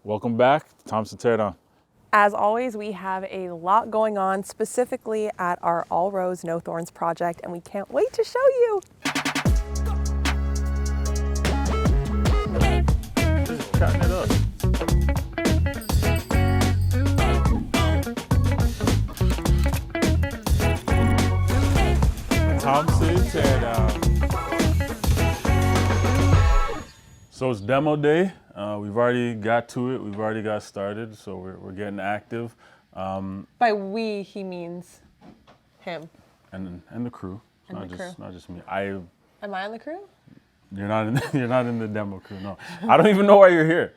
Welcome back to Thompson Teardown. As always, we have a lot going on specifically at our All Rose No Thorns project, and we can't wait to show you. Just cutting it up. Thompson Teardown. So it's demo day. We've already got to it. We've already got started. So we're getting active. By we, he means him. And the crew. And the crew. Not just me. Am I on the crew? You're not in the demo crew. No. I don't even know why you're here.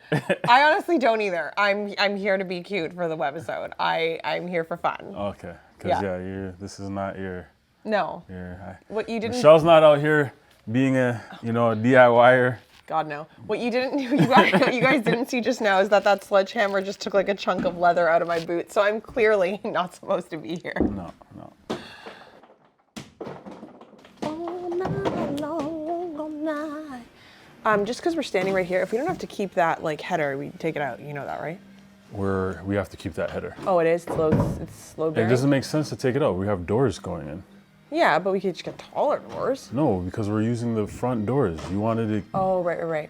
I honestly don't either. I'm here to be cute for the webisode. I'm here for fun. Okay. Because this is not your. No. What you didn't. Michelle's not out here being a DIYer. God no. What you guys didn't see just now is that sledgehammer just took like a chunk of leather out of my boot. So I'm clearly not supposed to be here. No. Just because we're standing right here, if we don't have to keep that like header, we take it out. You know that, right? We have to keep that header. Oh, it is? It's slow bearing? It doesn't make sense to take it out. We have doors going in. Yeah, but we could just get taller doors. No, because we're using the front doors. You wanted to... Oh, right.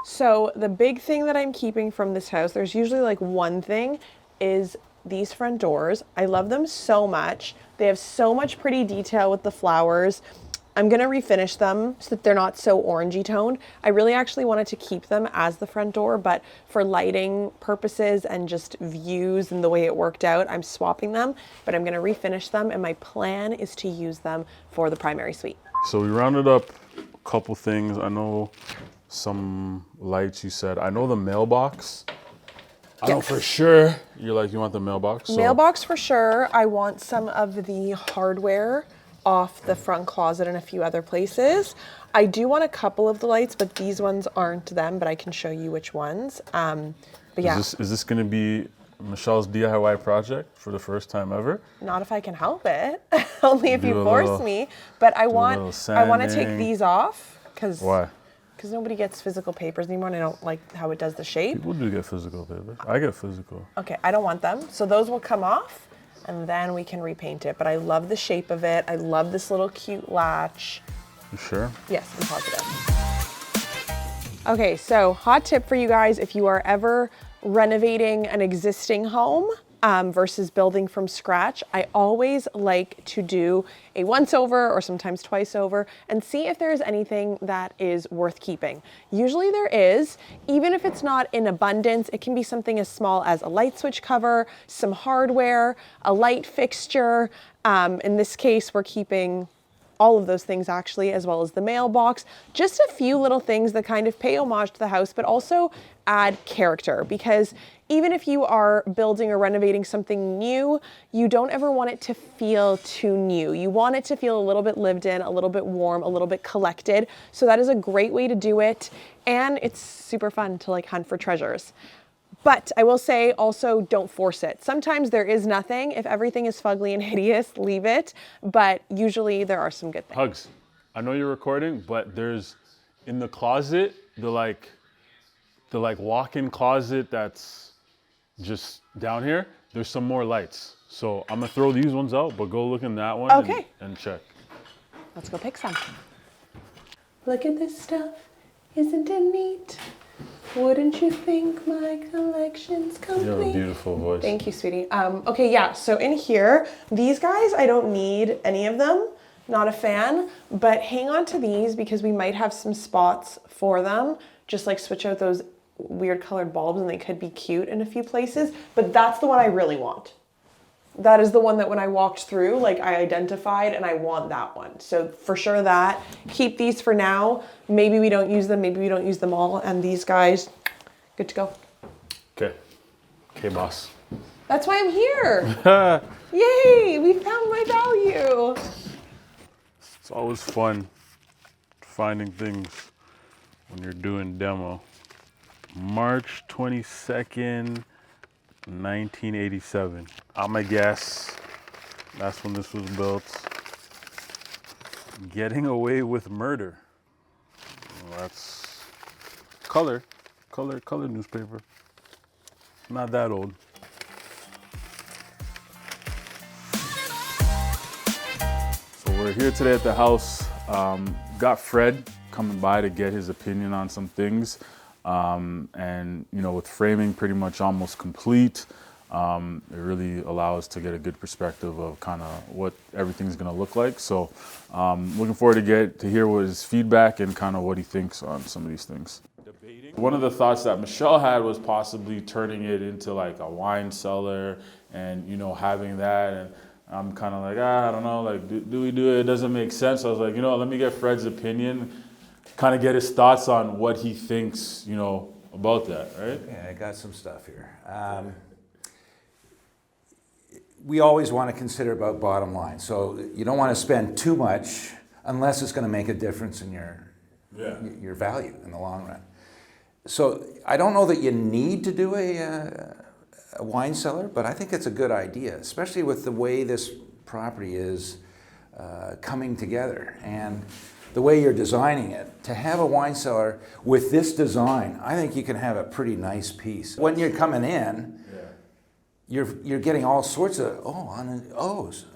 So the big thing that I'm keeping from this house, there's usually like one thing, is these front doors. I love them so much. They have so much pretty detail with the flowers. I'm gonna refinish them so that they're not so orangey toned. I really actually wanted to keep them as the front door, but for lighting purposes and just views and the way it worked out, I'm swapping them, but I'm gonna refinish them, and my plan is to use them for the primary suite. So we rounded up a couple things. I know some lights you said. I know the mailbox. I know for sure you want the mailbox. So. Mailbox for sure. I want some of the hardware off the front closet and a few other places. I do want a couple of the lights, but these ones aren't them, but I can show you which ones. But yeah. Is this going to be Michelle's DIY project for the first time ever? Not if I can help it. Only if you force me. But I want to take these off. Why? Because nobody gets physical papers anymore, and I don't like how it does the shape. People do get physical papers. I get physical. Okay, I don't want them. So those will come off, and then we can repaint it. But I love the shape of it. I love this little cute latch. You sure? Yes, I'm positive. Okay, so hot tip for you guys, if you are ever renovating an existing home versus building from scratch, I always like to do a once over or sometimes twice over and see if there's anything that is worth keeping. Usually there is, even if it's not in abundance. It can be something as small as a light switch cover, some hardware, a light fixture. In this case, we're keeping all of those things actually, as well as the mailbox. Just a few little things that kind of pay homage to the house, but also add character, because even if you are building or renovating something new, you don't ever want it to feel too new. You want it to feel a little bit lived in, a little bit warm, a little bit collected. So that is a great way to do it. And it's super fun to like hunt for treasures. But I will say also, don't force it. Sometimes there is nothing. If everything is fugly and hideous, leave it. But usually there are some good things. Hugs, I know you're recording, but there's in the closet, the walk-in closet that's just down here, there's some more lights. So I'm gonna throw these ones out, but go look in that one and check. Let's go pick some. Look at this stuff, isn't it neat? Wouldn't you think my collection's complete? You have a beautiful voice. Thank you, sweetie. Okay, yeah, so in here, these guys, I don't need any of them. Not a fan, but hang on to these because we might have some spots for them. Just like switch out those weird colored bulbs and they could be cute in a few places, but that's the one I really want. That is the one that when I walked through, like I identified and I want that one. So for sure that, keep these for now. Maybe we don't use them, maybe we don't use them all. And these guys, good to go. Okay, boss. That's why I'm here. Yay, we found my value. It's always fun finding things when you're doing demo. March 22nd, 1987. I'm a guess that's when this was built. Getting Away with Murder. Well, that's color. color newspaper. Not that old. So we're here today at the house. Got Fred coming by to get his opinion on some things. And you know, with framing pretty much almost complete, it really allows to get a good perspective of kind of what everything's going to look like. So looking forward to hear what his feedback and kind of what he thinks on some of these things. One of the thoughts that Michelle had was possibly turning it into like a wine cellar and, you know, having that. And I'm kind of like, I don't know, like, do we do it? It doesn't make sense. I was like, you know, let me get Fred's opinion, kind of get his thoughts on what he thinks, you know, about that, right? Yeah, I got some stuff here. We always want to consider about bottom line. So you don't want to spend too much unless it's going to make a difference in your value in the long run. So I don't know that you need to do a wine cellar, but I think it's a good idea, especially with the way this property is coming together and the way you're designing it. To have a wine cellar with this design, I think you can have a pretty nice piece. When you're coming in, you're getting all sorts of ahas.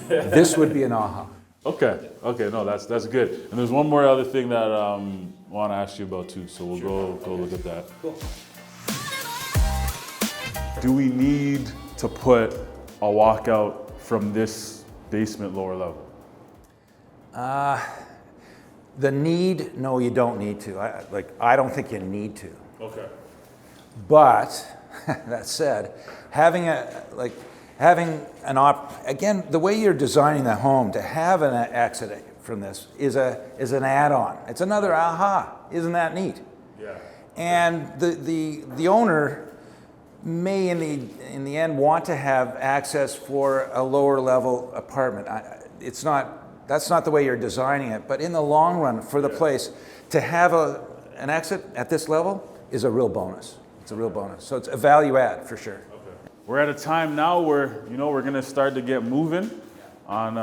This would be an aha. Okay, no, that's good. And there's one more other thing that I want to ask you about too, so we'll go look at that. Cool. Do we need to put a walkout from this basement lower level? The need, no, you don't need to. I don't think you need to. Okay. But that said, having again, the way you're designing the home, to have an exit from this is an add-on. It's another aha. Isn't that neat? Yeah. And the owner may in the end want to have access for a lower level apartment. That's not the way you're designing it, but in the long run for the place, to have an exit at this level is a real bonus. It's a real bonus. So it's a value add for sure. Okay. We're at a time now where, you know, we're gonna start to get moving on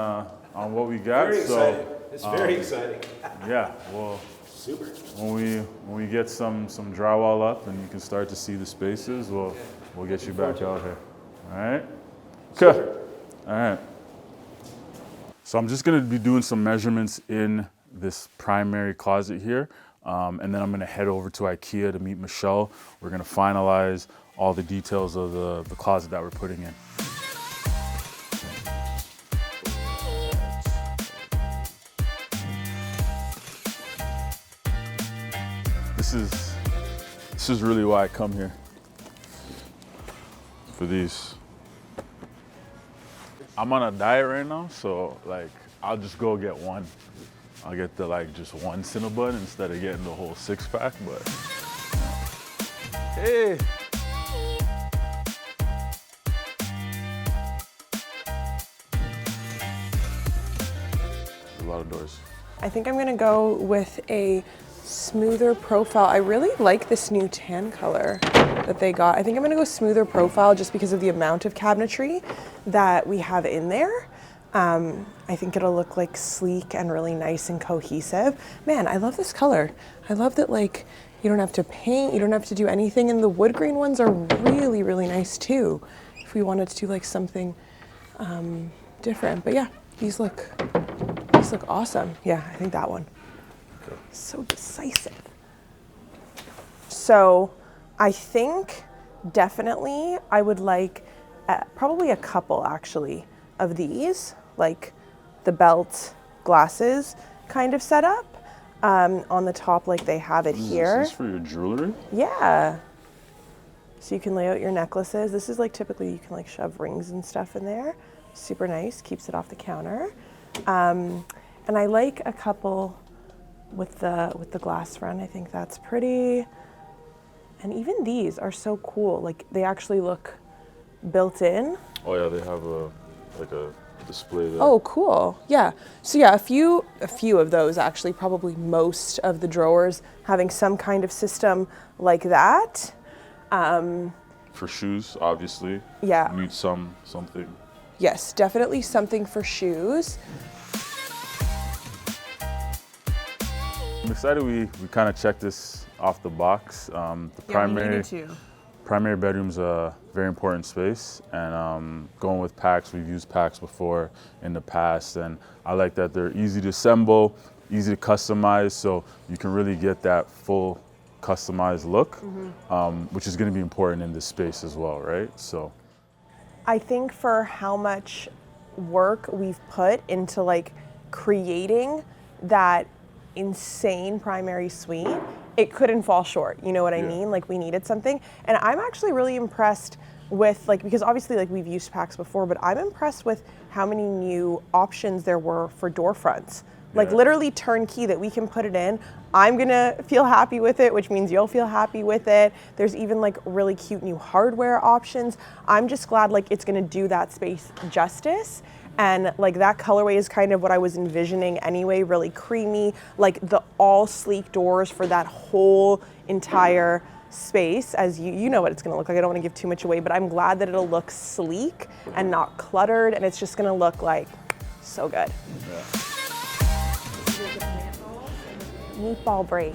what we got. Very exciting. It's very exciting. Yeah. Well. Super. When we get some drywall up and you can start to see the spaces, we'll get you back out here. All right? Okay. All right. So I'm just gonna be doing some measurements in this primary closet here, and then I'm gonna head over to IKEA to meet Michelle. We're gonna finalize all the details of the closet that we're putting in. This is really why I come here, for these. I'm on a diet right now, so like I'll just go get one. I'll get just one Cinnabon instead of getting the whole 6-pack, but hey. A lot of doors. I think I'm gonna go with a smoother profile. I really like this new tan color that they got. I think I'm gonna go smoother profile just because of the amount of cabinetry that we have in there. I think it'll look like sleek and really nice and cohesive. Man, I love this color. I love that, like, you don't have to paint, you don't have to do anything, and the wood grain ones are really, really nice too, if we wanted to do like something different. But yeah, these look awesome. Yeah, I think that one. So decisive. So I think definitely I would like probably a couple actually of these, like the belt glasses kind of setup on the top, like they have it here. Is this for your jewelry? Yeah. So you can lay out your necklaces. This is like typically you can like shove rings and stuff in there. Super nice, keeps it off the counter. And I like a couple with the glass front. I think that's pretty. And even these are so cool. Like they actually look built in. Oh yeah, they have a display there. Oh, cool. Yeah. So yeah, a few of those actually, probably most of the drawers having some kind of system like that. For shoes, obviously. Yeah. You need something. Yes, definitely something for shoes. I'm excited we kind of checked this off the box. Primary bedroom's a very important space, and going with packs, we've used packs before in the past, and I like that they're easy to assemble, easy to customize, so you can really get that full customized look, which is going to be important in this space as well, right? So I think for how much work we've put into like creating that insane primary suite, it couldn't fall short. You know what I mean? Like we needed something. And I'm actually really impressed with like, because obviously like we've used packs before, but I'm impressed with how many new options there were for door fronts. Like literally turnkey that we can put it in. I'm gonna feel happy with it, which means you'll feel happy with it. There's even like really cute new hardware options. I'm just glad like it's gonna do that space justice. And like that colorway is kind of what I was envisioning anyway, really creamy, like the all sleek doors for that whole entire space. As you know what it's gonna look like. I don't wanna give too much away, but I'm glad that it'll look sleek and not cluttered, and it's just gonna look like so good. Meatball break.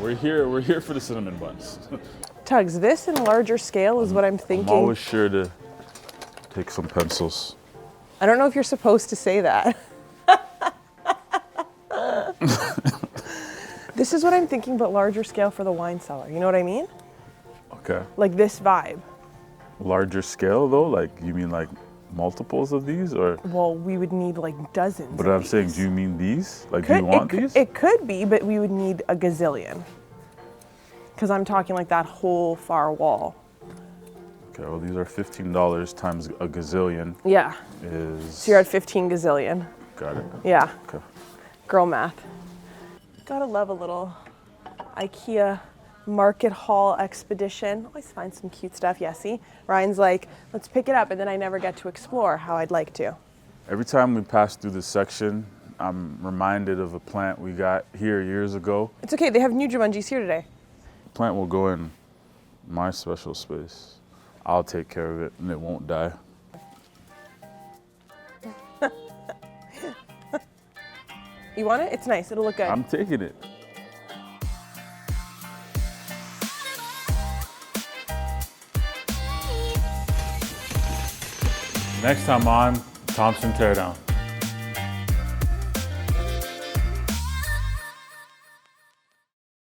we're here for the cinnamon buns. Tugs, this in larger scale is what I'm thinking. I'm always sure to take some pencils. I don't know if you're supposed to say that. This is what I'm thinking, but larger scale for the wine cellar. You know what I mean? Okay. Like this vibe. Larger scale though? Like you mean like multiples of these, or? Well, we would need like dozens. But of I'm these. saying, do you mean these? Like, do you want these? It could be, but we would need a gazillion. Because I'm talking like that whole far wall. Okay, well, these are $15 times a gazillion. Yeah. Is. So you're at 15 gazillion. Got it. Yeah. Okay. Girl math. Gotta love a little IKEA market haul expedition. Always find some cute stuff. Yeah, see? Ryan's like, let's pick it up, and then I never get to explore how I'd like to. Every time we pass through this section, I'm reminded of a plant we got here years ago. It's okay, they have new Jumanjis here today. The plant will go in my special space. I'll take care of it, and it won't die. You want it? It's nice, it'll look good. I'm taking it. Next time on Thompson Teardown.